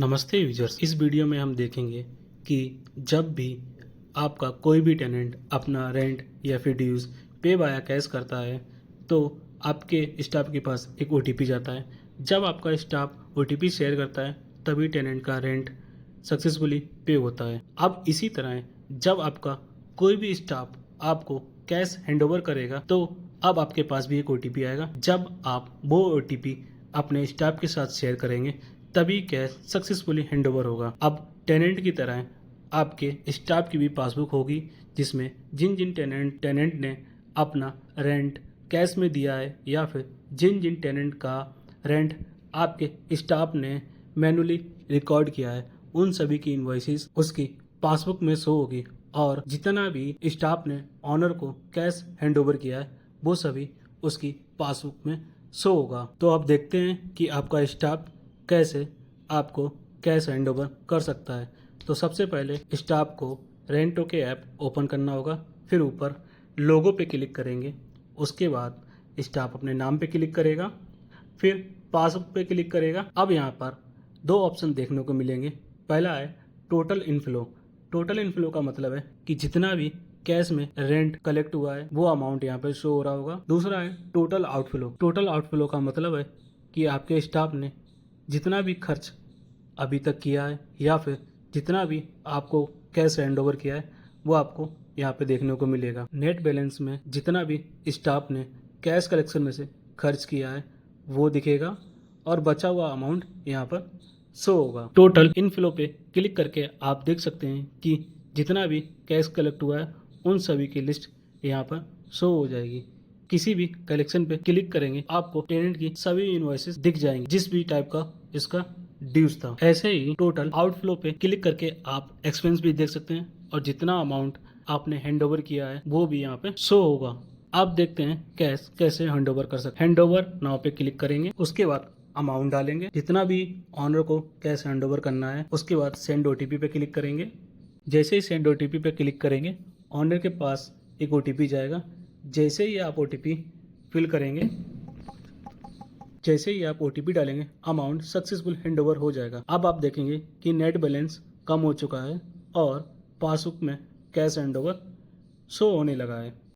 नमस्ते यूजर्स। इस वीडियो में हम देखेंगे कि जब भी आपका कोई भी टेनेंट अपना रेंट या फिर ड्यूज़ पे वाया कैश करता है तो आपके स्टाफ के पास एक ओटीपी जाता है। जब आपका स्टाफ ओटीपी शेयर करता है तभी टेनेंट का रेंट सक्सेसफुली पे होता है। अब इसी तरह जब आपका कोई भी स्टाफ आपको कैश हैंडओवर करेगा तो अब आपके पास भी एक ओटीपी आएगा। जब आप वो ओटीपी अपने स्टाफ के साथ शेयर करेंगे तभी कैश सक्सेसफुली हैंडओवर होगा। अब टेनेंट की तरह आपके स्टाफ की भी पासबुक होगी जिसमें जिन जिन टेनेंट ने अपना रेंट कैश में दिया है या फिर जिन जिन टेनेंट का रेंट आपके स्टाफ ने मैनुअली रिकॉर्ड किया है उन सभी की इनवॉइसेस उसकी पासबुक में शो होगी और जितना भी स्टाफ ने ऑनर को कैश हैंडओवर किया है वो सभी उसकी पासबुक में शो होगा। तो अब देखते हैं कि आपका स्टाफ कैसे आपको कैश हैंडओवर कर सकता है। तो सबसे पहले स्टाफ को रेंटो के ऐप ओपन करना होगा, फिर ऊपर लोगो पे क्लिक करेंगे, उसके बाद स्टाफ अपने नाम पे क्लिक करेगा, फिर पासबुक पे क्लिक करेगा। अब यहाँ पर दो ऑप्शन देखने को मिलेंगे। पहला है टोटल इनफ्लो। टोटल इनफ्लो का मतलब है कि जितना भी कैश में रेंट कलेक्ट हुआ है वो अमाउंट यहाँ पे शो हो रहा होगा। दूसरा है टोटल आउटफ्लो। टोटल आउटफ्लो का मतलब है कि आपके स्टाफ ने जितना भी खर्च अभी तक किया है या फिर जितना भी आपको कैश हैंडओवर किया है वो आपको यहाँ पे देखने को मिलेगा। नेट बैलेंस में जितना भी स्टाफ ने कैश कलेक्शन में से खर्च किया है वो दिखेगा और बचा हुआ अमाउंट यहाँ पर शो होगा। टोटल इनफ्लो पे क्लिक करके आप देख सकते हैं कि जितना भी कैश कलेक्ट हुआ है उन सभी की लिस्ट यहाँ पर शो हो जाएगी। किसी भी कलेक्शन पे क्लिक करेंगे आपको टेनेंट की सभी इनवॉइसेस दिख जाएंगे जिस भी टाइप का इसका ड्यूज था। ऐसे ही टोटल आउटफ्लो पे क्लिक करके आप एक्सपेंस भी देख सकते हैं और जितना अमाउंट आपने हैंडओवर किया है वो भी यहाँ पे शो होगा। आप देखते हैं कैश कैसे हैंडओवर कर सकते हैं। हैंडओवर नाउ पे क्लिक करेंगे, उसके बाद अमाउंट डालेंगे जितना भी ऑनर को कैश हैंडओवर करना है, उसके बाद सेंड ओटीपी पे क्लिक करेंगे। जैसे ही सेंड ओटीपी पे क्लिक करेंगे ऑनर के पास एक ओटीपी जाएगा। जैसे ही आप ओटीपी फिल करेंगे, जैसे ही आप ओटीपी डालेंगे अमाउंट सक्सेसफुल हैंडओवर हो जाएगा। अब आप देखेंगे कि नेट बैलेंस कम हो चुका है और पासबुक में कैश हैंडओवर शो होने लगा है।